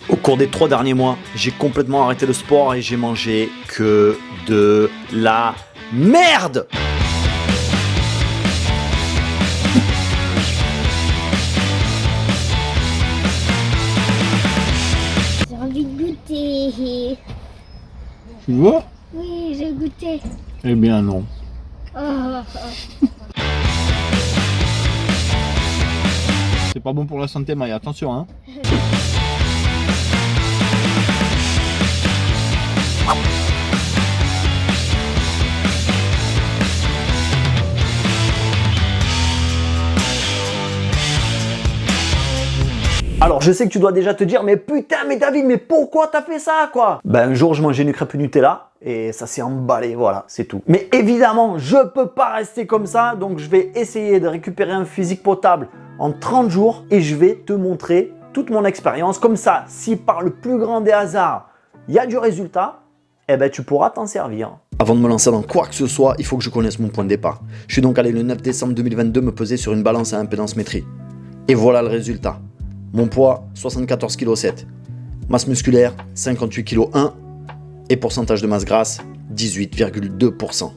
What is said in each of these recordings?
Au cours des 3 derniers mois, j'ai complètement arrêté le sport et j'ai mangé que de la merde. J'ai envie de goûter. Tu veux? Oui, j'ai goûté. Eh bien non. Oh. C'est pas bon pour la santé, Maya, attention hein. Alors je sais que tu dois déjà te dire, mais putain, mais David, mais pourquoi t'as fait ça quoi? Ben un jour je mangeais une crêpe Nutella et ça s'est emballé, voilà, c'est tout. Mais évidemment, je peux pas rester comme ça, donc je vais essayer de récupérer un physique potable en 30 jours et je vais te montrer toute mon expérience. Comme ça, si par le plus grand des hasards, il y a du résultat, eh ben tu pourras t'en servir. Avant de me lancer dans quoi que ce soit, il faut que je connaisse mon point de départ. Je suis donc allé le 9 décembre 2022 me peser sur une balance à impédance métrie. Et voilà le résultat. Mon poids, 74,7 kg. Masse musculaire, 58,1 kg. Et pourcentage de masse grasse, 18,2%.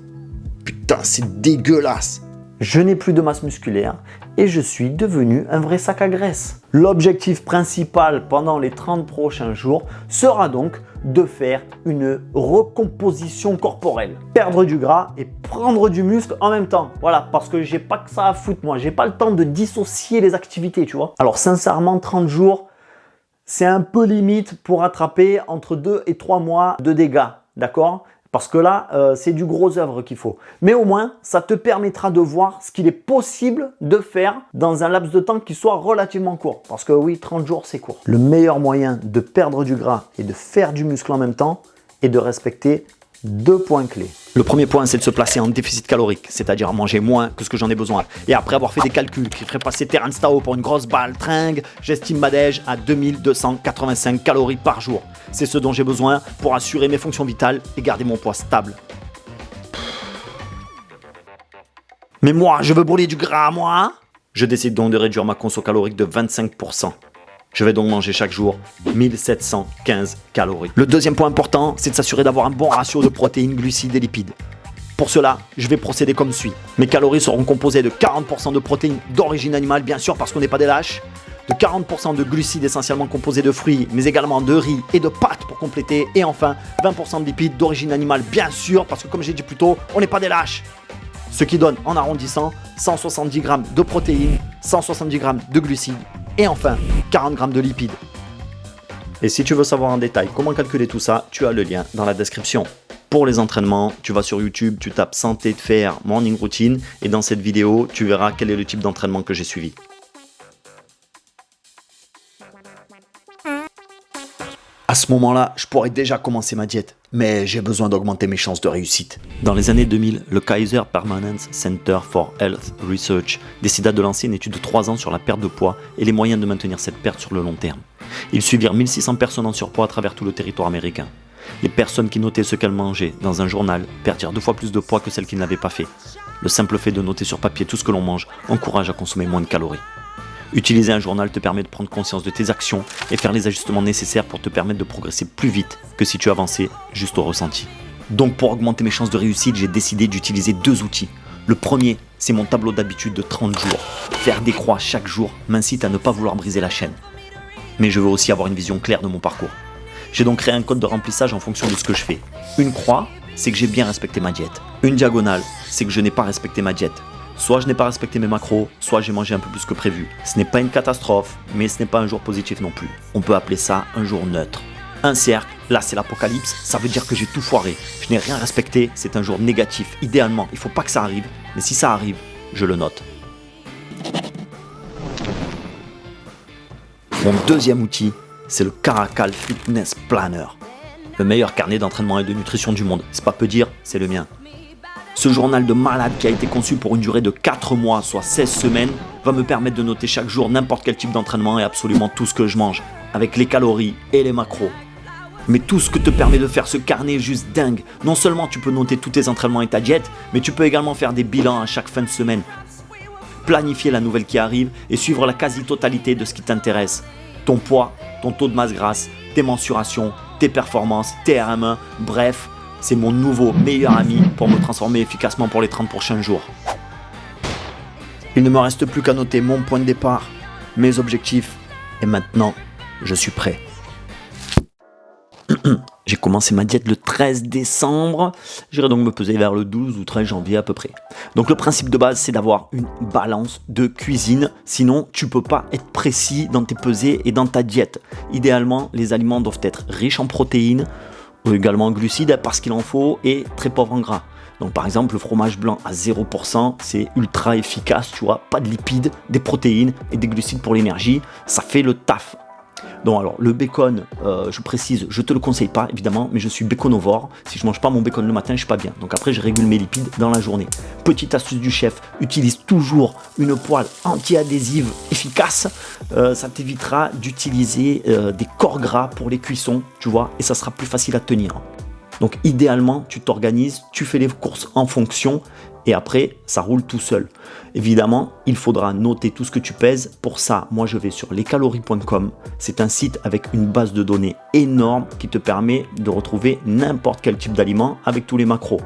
Putain, c'est dégueulasse. Je n'ai plus de masse musculaire et je suis devenu un vrai sac à graisse. L'objectif principal pendant les 30 prochains jours sera donc de faire une recomposition corporelle. Perdre du gras et prendre du muscle en même temps. Voilà, parce que j'ai pas que ça à foutre moi. J'ai pas le temps de dissocier les activités, tu vois. Alors sincèrement, 30 jours, c'est un peu limite pour attraper entre 2 et 3 mois de dégâts, d'accord ? Parce que là, c'est du gros œuvre qu'il faut. Mais au moins, ça te permettra de voir ce qu'il est possible de faire dans un laps de temps qui soit relativement court. Parce que oui, 30 jours, c'est court. Le meilleur moyen de perdre du gras et de faire du muscle en même temps est de respecter 2 points clés. Le premier point, c'est de se placer en déficit calorique, c'est-à-dire manger moins que ce que j'en ai besoin. Et après avoir fait des calculs qui feraient passer Terence Tao pour une grosse balle tringue, j'estime ma déj à 2285 calories par jour. C'est ce dont j'ai besoin pour assurer mes fonctions vitales et garder mon poids stable. Mais moi, je veux brûler du gras, moi. Je décide donc de réduire ma conso calorique de 25%. Je vais donc manger chaque jour 1715 calories. Le deuxième point important, c'est de s'assurer d'avoir un bon ratio de protéines, glucides et lipides. Pour cela, je vais procéder comme suit. Mes calories seront composées de 40% de protéines d'origine animale, bien sûr, parce qu'on n'est pas des lâches, de 40% de glucides essentiellement composés de fruits, mais également de riz et de pâtes pour compléter, et enfin 20% de lipides d'origine animale, bien sûr, parce que comme j'ai dit plus tôt, on n'est pas des lâches. Ce qui donne, en arrondissant, 170 grammes de protéines, 170 grammes de glucides, et enfin 40 grammes de lipides. Et si tu veux savoir en détail comment calculer tout ça, tu as le lien dans la description. Pour les entraînements, tu vas sur YouTube, tu tapes santé de fer morning routine, et dans cette vidéo, tu verras quel est le type d'entraînement que j'ai suivi. À ce moment-là, je pourrais déjà commencer ma diète, mais j'ai besoin d'augmenter mes chances de réussite. Dans les années 2000, le Kaiser Permanente Center for Health Research décida de lancer une étude de 3 ans sur la perte de poids et les moyens de maintenir cette perte sur le long terme. Ils suivirent 1600 personnes en surpoids à travers tout le territoire américain. Les personnes qui notaient ce qu'elles mangeaient dans un journal perdirent 2 fois plus de poids que celles qui ne l'avaient pas fait. Le simple fait de noter sur papier tout ce que l'on mange encourage à consommer moins de calories. Utiliser un journal te permet de prendre conscience de tes actions et faire les ajustements nécessaires pour te permettre de progresser plus vite que si tu avançais juste au ressenti. Donc pour augmenter mes chances de réussite, j'ai décidé d'utiliser 2 outils. Le premier, c'est mon tableau d'habitude de 30 jours. Faire des croix chaque jour m'incite à ne pas vouloir briser la chaîne. Mais je veux aussi avoir une vision claire de mon parcours. J'ai donc créé un code de remplissage en fonction de ce que je fais. Une croix, c'est que j'ai bien respecté ma diète. Une diagonale, c'est que je n'ai pas respecté ma diète. Soit je n'ai pas respecté mes macros, soit j'ai mangé un peu plus que prévu. Ce n'est pas une catastrophe, mais ce n'est pas un jour positif non plus. On peut appeler ça un jour neutre. Un cercle, là c'est l'apocalypse, ça veut dire que j'ai tout foiré. Je n'ai rien respecté, c'est un jour négatif. Idéalement, il ne faut pas que ça arrive, mais si ça arrive, je le note. Mon deuxième outil, c'est le Caracal Fitness Planner. Le meilleur carnet d'entraînement et de nutrition du monde. C'est pas peu dire, c'est le mien. Ce journal de malade qui a été conçu pour une durée de 4 mois, soit 16 semaines, va me permettre de noter chaque jour n'importe quel type d'entraînement et absolument tout ce que je mange, avec les calories et les macros. Mais tout ce que te permet de faire ce carnet est juste dingue. Non seulement tu peux noter tous tes entraînements et ta diète, mais tu peux également faire des bilans à chaque fin de semaine, planifier la nouvelle qui arrive et suivre la quasi-totalité de ce qui t'intéresse. Ton poids, ton taux de masse grasse, tes mensurations, tes performances, tes RM1, bref, c'est mon nouveau meilleur ami pour me transformer efficacement pour les 30 prochains jours. Il ne me reste plus qu'à noter mon point de départ, mes objectifs, et maintenant, je suis prêt. J'ai commencé ma diète le 13 décembre, j'irai donc me peser vers le 12 ou 13 janvier à peu près. Donc le principe de base, c'est d'avoir une balance de cuisine, sinon tu peux pas être précis dans tes pesées et dans ta diète. Idéalement, les aliments doivent être riches en protéines, ou également en glucides parce qu'il en faut, et très pauvres en gras. Donc par exemple, le fromage blanc à 0%, c'est ultra efficace, tu vois, pas de lipides, des protéines et des glucides pour l'énergie, ça fait le taf. Donc alors, le bacon, je précise, je te le conseille pas évidemment, mais je suis baconovore. Si je mange pas mon bacon le matin, je suis pas bien. Donc après, je régule mes lipides dans la journée. Petite astuce du chef, utilise toujours une poêle anti-adhésive efficace. Ça t'évitera d'utiliser des corps gras pour les cuissons, tu vois, et ça sera plus facile à tenir. Donc idéalement, tu t'organises, tu fais les courses en fonction et après, ça roule tout seul. Évidemment, il faudra noter tout ce que tu pèses. Pour ça, moi, je vais sur lescalories.com. C'est un site avec une base de données énorme qui te permet de retrouver n'importe quel type d'aliment avec tous les macros.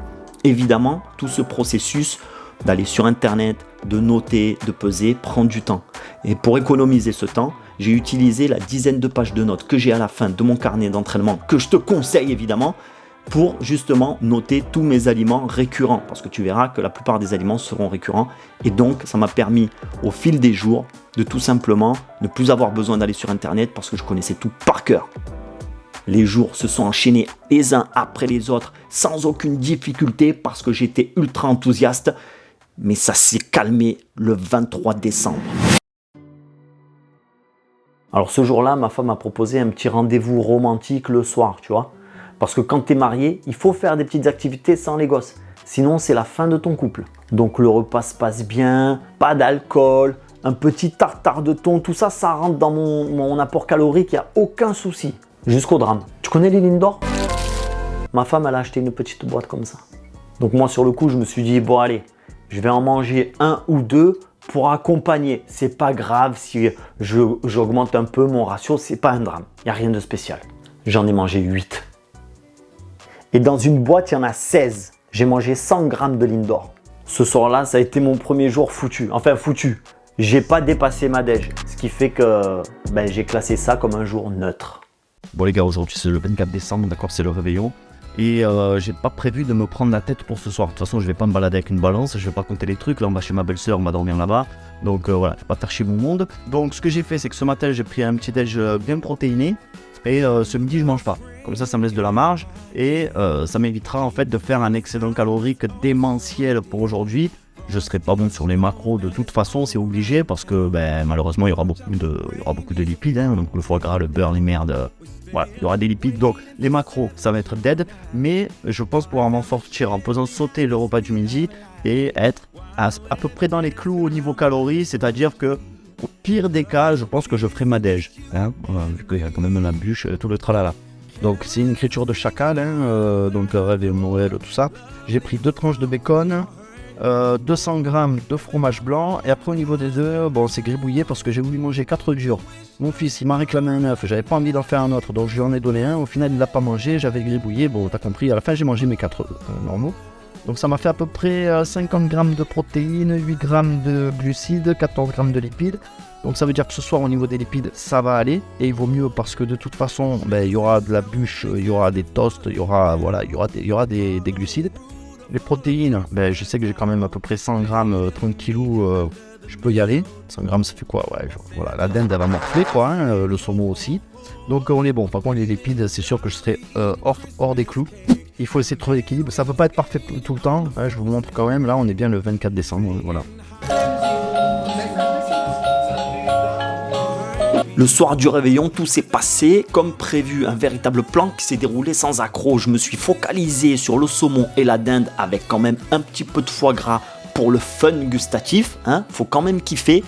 Évidemment, tout ce processus d'aller sur Internet, de noter, de peser, prend du temps. Et pour économiser ce temps, j'ai utilisé la dizaine de pages de notes que j'ai à la fin de mon carnet d'entraînement, que je te conseille évidemment, pour justement noter tous mes aliments récurrents, parce que tu verras que la plupart des aliments seront récurrents, et donc ça m'a permis au fil des jours de tout simplement ne plus avoir besoin d'aller sur Internet parce que je connaissais tout par cœur. Les jours se sont enchaînés les uns après les autres sans aucune difficulté parce que j'étais ultra enthousiaste, mais ça s'est calmé le 23 décembre. Alors ce jour-là, ma femme m'a proposé un petit rendez-vous romantique le soir, tu vois. Parce que quand tu es marié, il faut faire des petites activités sans les gosses. Sinon, c'est la fin de ton couple. Donc le repas se passe bien, pas d'alcool, un petit tartare de thon, tout ça, ça rentre dans mon apport calorique, il n'y a aucun souci. Jusqu'au drame. Tu connais les Lindor? Ma femme, elle a acheté une petite boîte comme ça. Donc moi, sur le coup, je me suis dit, bon allez, je vais en manger un ou deux pour accompagner. C'est pas grave si j'augmente un peu mon ratio, c'est pas un drame. Il n'y a rien de spécial. J'en ai mangé 8. Et dans une boîte, il y en a 16. J'ai mangé 100 grammes de Lindor. Ce soir-là, ça a été mon premier jour foutu. Enfin, foutu. J'ai pas dépassé ma déj. Ce qui fait que j'ai classé ça comme un jour neutre. Bon les gars, aujourd'hui c'est le 24 décembre, d'accord, c'est le réveillon. Et j'ai pas prévu de me prendre la tête pour ce soir. De toute façon, je vais pas me balader avec une balance, je vais pas compter les trucs. Là, on va chez ma belle-sœur, on va dormir là-bas. Donc voilà, je vais pas faire chier mon monde. Donc ce que j'ai fait, c'est que ce matin, j'ai pris un petit déj bien protéiné. Et ce midi, je mange pas. Comme ça me laisse de la marge. Et ça m'évitera en fait de faire un excédent calorique démentiel pour aujourd'hui. Je serai pas bon sur les macros de toute façon, c'est obligé. Parce que malheureusement, il y aura beaucoup de lipides. Hein, donc le foie gras, le beurre, les merdes. Voilà, il y aura des lipides. Donc les macros, ça va être dead. Mais je pense pouvoir m'en sortir en faisant sauter le repas du midi. Et être à peu près dans les clous au niveau calories. C'est-à-dire que au pire des cas, je pense que je ferai ma déj, hein, vu qu'il y a quand même la bûche, tout le tralala. Donc c'est une écriture de chacal, hein, donc rêve et Noël, tout ça. J'ai pris 2 tranches de bacon, 200 grammes de fromage blanc, et après au niveau des œufs, bon c'est gribouillé parce que j'ai voulu manger 4 durs. Mon fils il m'a réclamé un œuf, j'avais pas envie d'en faire un autre, donc je lui en ai donné un, au final il l'a pas mangé, j'avais gribouillé, bon t'as compris, à la fin j'ai mangé mes 4 œufs normaux. Donc ça m'a fait à peu près 50 grammes de protéines, 8 grammes de glucides, 14 grammes de lipides. Donc ça veut dire que ce soir au niveau des lipides ça va aller. Et il vaut mieux parce que de toute façon il y aura de la bûche, il y aura des toasts, il y aura des glucides. Les protéines, je sais que j'ai quand même à peu près 100 grammes tranquillou, je peux y aller. 100 grammes ça fait quoi? Ouais, voilà, la dinde elle va morfler quoi, hein, le saumon aussi. Donc on est bon, par contre les lipides c'est sûr que je serai hors des clous. Il faut essayer de trouver l'équilibre, ça ne peut pas être parfait tout le temps, ouais, je vous montre quand même, là on est bien le 24 décembre, voilà. Le soir du réveillon, tout s'est passé comme prévu, un véritable plan qui s'est déroulé sans accroc. Je me suis focalisé sur le saumon et la dinde avec quand même un petit peu de foie gras pour le fun gustatif, hein, faut quand même kiffer.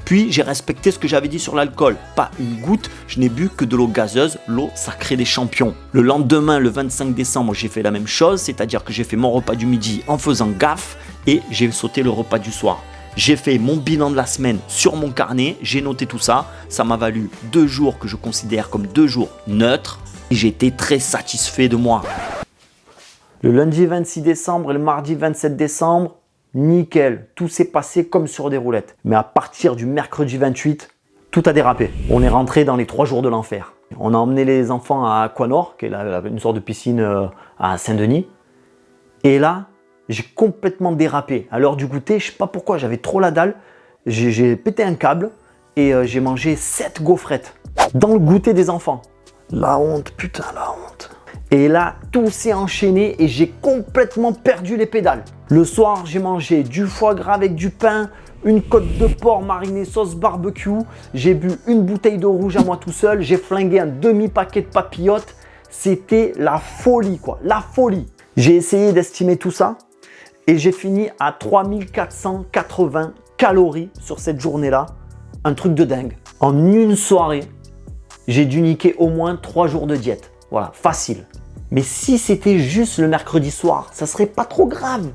Puis j'ai respecté ce que j'avais dit sur l'alcool, pas une goutte, je n'ai bu que de l'eau gazeuse, l'eau ça crée des champions. Le lendemain, le 25 décembre, j'ai fait la même chose, c'est-à-dire que j'ai fait mon repas du midi en faisant gaffe et j'ai sauté le repas du soir. J'ai fait mon bilan de la semaine sur mon carnet, j'ai noté tout ça. Ça m'a valu 2 jours que je considère comme 2 jours neutres. Et j'ai été très satisfait de moi. Le lundi 26 décembre et le mardi 27 décembre, nickel. Tout s'est passé comme sur des roulettes. Mais à partir du mercredi 28, tout a dérapé. On est rentré dans les 3 jours de l'enfer. On a emmené les enfants à Aquanor, qui est une sorte de piscine à Saint-Denis. Et là, j'ai complètement dérapé. À l'heure du goûter, je sais pas pourquoi, j'avais trop la dalle. J'ai pété un câble et j'ai mangé 7 gaufrettes dans le goûter des enfants. La honte, putain, la honte. Et là, tout s'est enchaîné et j'ai complètement perdu les pédales. Le soir, j'ai mangé du foie gras avec du pain, une côte de porc marinée sauce barbecue. J'ai bu une bouteille de rouge à moi tout seul. J'ai flingué un demi-paquet de papillotes. C'était la folie, quoi, la folie. J'ai essayé d'estimer tout ça et j'ai fini à 3480 calories sur cette journée-là. Un truc de dingue. En une soirée, j'ai dû niquer au moins 3 jours de diète. Voilà, facile. Mais si c'était juste le mercredi soir, ça serait pas trop grave.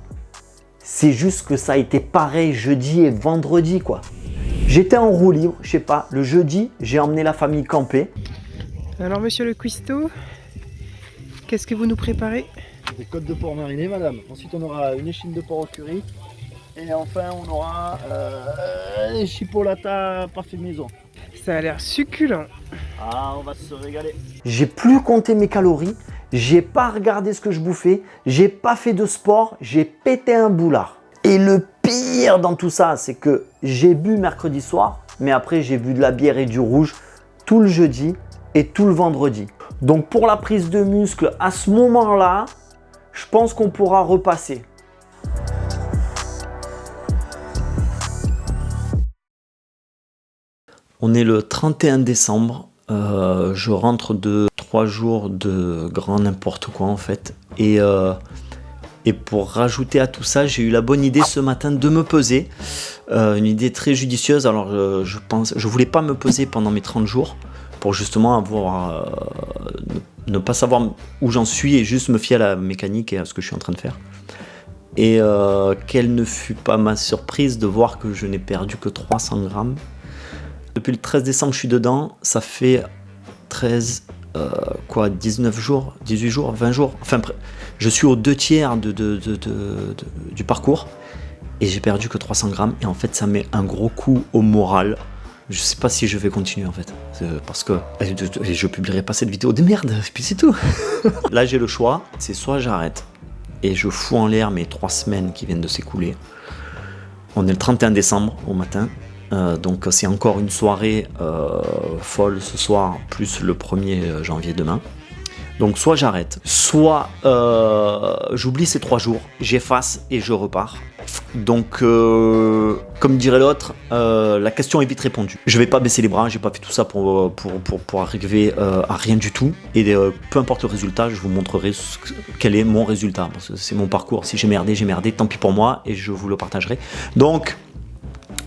C'est juste que ça a été pareil jeudi et vendredi, quoi. J'étais en roue libre, je sais pas. Le jeudi, j'ai emmené la famille camper. Alors monsieur le cuistot, qu'est-ce que vous nous préparez? Des côtes de porc marinées, madame. Ensuite, on aura une échine de porc au curry. Et enfin, on aura des chipolatas parfait maison. Ça a l'air succulent. Ah, on va se régaler. J'ai plus compté mes calories, j'ai pas regardé ce que je bouffais, j'ai pas fait de sport, j'ai pété un boulard. Et le pire dans tout ça, c'est que j'ai bu mercredi soir, mais après j'ai bu de la bière et du rouge tout le jeudi et tout le vendredi. Donc pour la prise de muscle, à ce moment-là, je pense qu'on pourra repasser. On est le 31 décembre, je rentre de 3 jours de grand n'importe quoi en fait. Et pour rajouter à tout ça, j'ai eu la bonne idée ce matin de me peser. Une idée très judicieuse. Alors je voulais pas me peser pendant mes 30 jours pour justement ne pas savoir où j'en suis et juste me fier à la mécanique et à ce que je suis en train de faire. Et quelle ne fut pas ma surprise de voir que je n'ai perdu que 300 grammes. Depuis le 13 décembre, je suis dedans. Ça fait 19 jours, 18 jours, 20 jours. Enfin, je suis aux 2/3 du parcours et j'ai perdu que 300 grammes. Et en fait, ça met un gros coup au moral. Je sais pas si je vais continuer en fait. Parce que je publierai pas cette vidéo de merde. Et puis c'est tout. Là, j'ai le choix. C'est soit j'arrête et je fous en l'air mes 3 semaines qui viennent de s'écouler. On est le 31 décembre au matin. Donc c'est encore une soirée folle ce soir, plus le 1er janvier demain. Donc soit j'arrête, soit j'oublie ces 3 jours, j'efface et je repars. Donc comme dirait l'autre, la question est vite répondue. Je vais pas baisser les bras, j'ai pas fait tout ça pour arriver à rien du tout. Et peu importe le résultat, je vous montrerai quel est mon résultat. Parce que c'est mon parcours, si j'ai merdé, tant pis pour moi et je vous le partagerai. Donc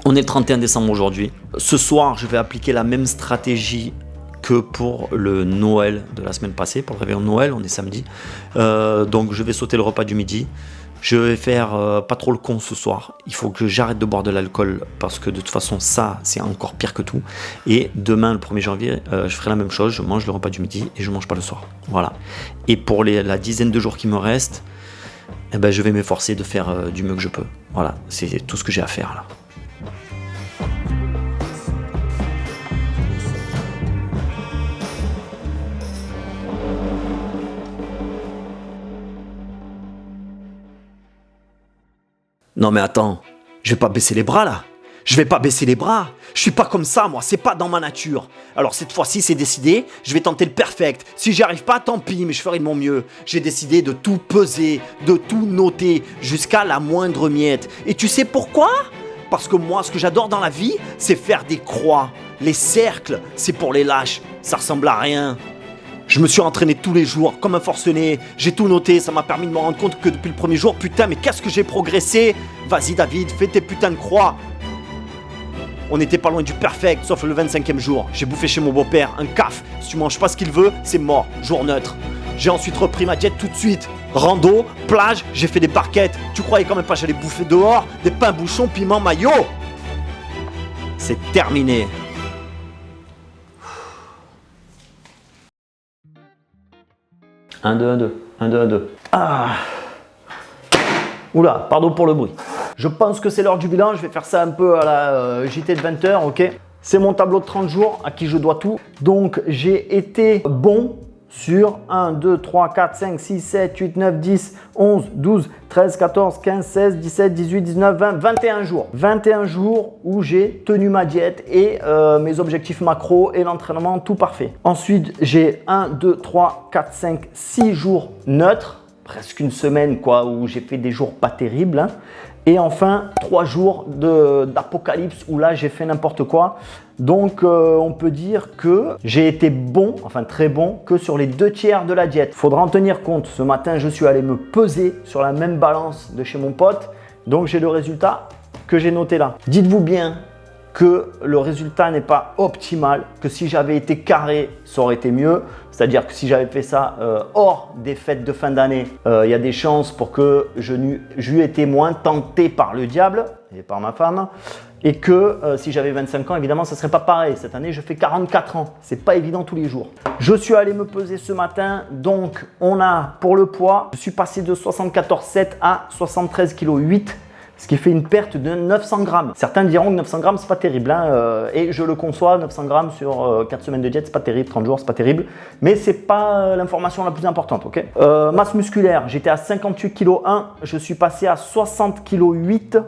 on est le 31 décembre aujourd'hui. Ce soir, je vais appliquer la même stratégie que pour le Noël de la semaine passée. Pour le réveillon de Noël, on est samedi. Donc je vais sauter le repas du midi. Je vais faire pas trop le con ce soir. Il faut que j'arrête de boire de l'alcool parce que de toute façon, ça, c'est encore pire que tout. Et demain, le 1er janvier, je ferai la même chose. Je mange le repas du midi et je mange pas le soir. Voilà. Et pour la dizaine de jours qui me restent, eh ben, je vais m'efforcer de faire du mieux que je peux. Voilà, c'est tout ce que j'ai à faire là. Non mais attends, je vais pas baisser les bras là. Je vais pas baisser les bras. Je suis pas comme ça moi, c'est pas dans ma nature. Alors cette fois-ci c'est décidé, je vais tenter le perfect. Si j'y arrive pas, tant pis, mais je ferai de mon mieux. J'ai décidé de tout peser, de tout noter, jusqu'à la moindre miette. Et tu sais pourquoi ? Parce que moi, ce que j'adore dans la vie, c'est faire des croix. Les cercles, c'est pour les lâches, ça ressemble à rien. Je me suis entraîné tous les jours, comme un forcené. J'ai tout noté, ça m'a permis de me rendre compte que depuis le premier jour, putain, mais qu'est-ce que j'ai progressé ? Vas-y David, fais tes putains de croix. On n'était pas loin du perfect, sauf le 25e jour. J'ai bouffé chez mon beau-père un caf. Si tu manges pas ce qu'il veut, c'est mort, jour neutre. J'ai ensuite repris ma diète tout de suite. rando, plage, j'ai fait des barquettes. Tu croyais quand même pas que j'allais bouffer dehors des pains bouchons, piment, maillot? C'est terminé. Un, deux, un, deux. Un, deux, un, deux. Ah. Oula, pardon pour le bruit. Je pense que c'est l'heure du bilan. Je vais faire ça un peu à la JT de 20h, ok? C'est mon tableau de 30 jours à qui je dois tout. Donc, j'ai été bon sur 1, 2, 3, 4, 5, 6, 7, 8, 9, 10, 11, 12, 13, 14, 15, 16, 17, 18, 19, 20, 21 jours. 21 jours où j'ai tenu ma diète et mes objectifs macro et l'entraînement, tout parfait. Ensuite, j'ai 1, 2, 3, 4, 5, 6 jours neutres. Presque une semaine quoi, où j'ai fait des jours pas terribles. Hein. Et enfin, 3 jours d'apocalypse où là, j'ai fait n'importe quoi. Donc, on peut dire que j'ai été bon, enfin très bon, que sur les 2 tiers de la diète. Il faudra en tenir compte. Ce matin, je suis allé me peser sur la même balance de chez mon pote. Donc, j'ai le résultat que j'ai noté là. Dites-vous bien que le résultat n'est pas optimal, que si j'avais été carré, ça aurait été mieux. C'est-à-dire que si j'avais fait ça hors des fêtes de fin d'année, il y a des chances pour que j'eus été moins tenté par le diable et par ma femme. Et que si j'avais 25 ans, évidemment, ça ne serait pas pareil. Cette année, je fais 44 ans. C'est pas évident tous les jours. Je suis allé me peser ce matin. Donc, on a pour le poids, je suis passé de 74,7 à 73,8 kg. Ce qui fait une perte de 900 grammes. Certains diront que 900 grammes, c'est pas terrible. Hein, et je le conçois, 900 grammes sur 4 semaines de diète, c'est pas terrible. 30 jours, c'est pas terrible. Mais c'est pas l'information la plus importante. Ok. Masse musculaire, j'étais à 58,1 kg. Je suis passé à 60,8 kg.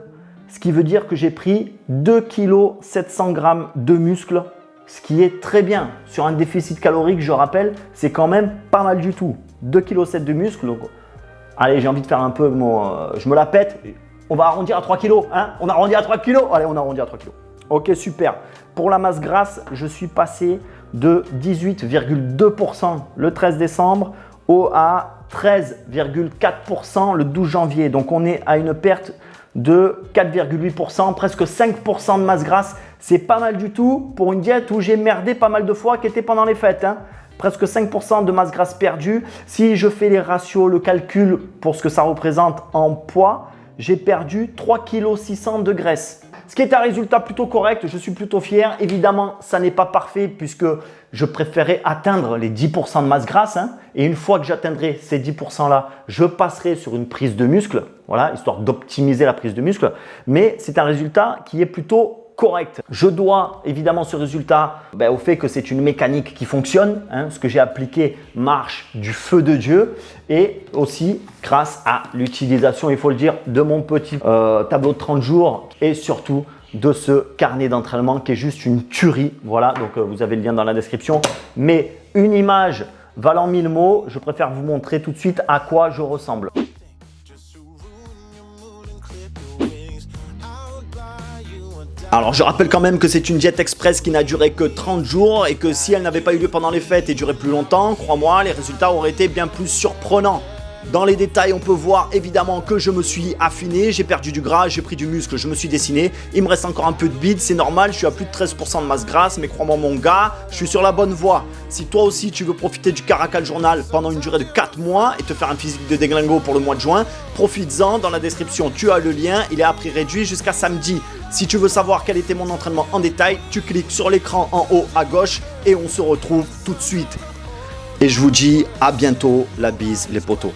Ce qui veut dire que j'ai pris 2,7 kg de muscles. Ce qui est très bien. Sur un déficit calorique, je rappelle, c'est quand même pas mal du tout. 2,7 kg de muscles. Donc, allez, j'ai envie de faire un peu je me la pète. On va arrondir à 3 kg, hein? On arrondit à 3 kg. Allez, on arrondit à 3 kg. Ok, super. Pour la masse grasse, je suis passé de 18,2% le 13 décembre à 13,4% le 12 janvier. Donc, on est à une perte de 4,8%, presque 5% de masse grasse. C'est pas mal du tout pour une diète où j'ai merdé pas mal de fois qui était pendant les fêtes. Hein? Presque 5% de masse grasse perdue. Si je fais les ratios, le calcul pour ce que ça représente en poids, j'ai perdu 3,6 kg de graisse. Ce qui est un résultat plutôt correct, je suis plutôt fier. Évidemment, ça n'est pas parfait puisque je préférais atteindre les 10% de masse grasse. Hein, et une fois que j'atteindrai ces 10% là, je passerai sur une prise de muscle. Voilà, histoire d'optimiser la prise de muscle. Mais c'est un résultat qui est plutôt correct. Je dois évidemment ce résultat au fait que c'est une mécanique qui fonctionne. Hein, ce que j'ai appliqué marche du feu de Dieu. Et aussi grâce à l'utilisation, il faut le dire, de mon petit tableau de 30 jours et surtout de ce carnet d'entraînement qui est juste une tuerie. Voilà, donc vous avez le lien dans la description. Mais une image valant 1000 mots, je préfère vous montrer tout de suite à quoi je ressemble. Alors je rappelle quand même que c'est une diète express qui n'a duré que 30 jours et que si elle n'avait pas eu lieu pendant les fêtes et duré plus longtemps, crois-moi, les résultats auraient été bien plus surprenants. Dans les détails, on peut voir évidemment que je me suis affiné, j'ai perdu du gras, j'ai pris du muscle, je me suis dessiné. Il me reste encore un peu de bide, c'est normal, je suis à plus de 13% de masse grasse, mais crois-moi mon gars, je suis sur la bonne voie. Si toi aussi tu veux profiter du Caracal Journal pendant une durée de 4 mois et te faire un physique de déglingo pour le mois de juin, profites-en, dans la description tu as le lien, il est à prix réduit jusqu'à samedi. Si tu veux savoir quel était mon entraînement en détail, tu cliques sur l'écran en haut à gauche et on se retrouve tout de suite. Et je vous dis à bientôt, la bise les potos.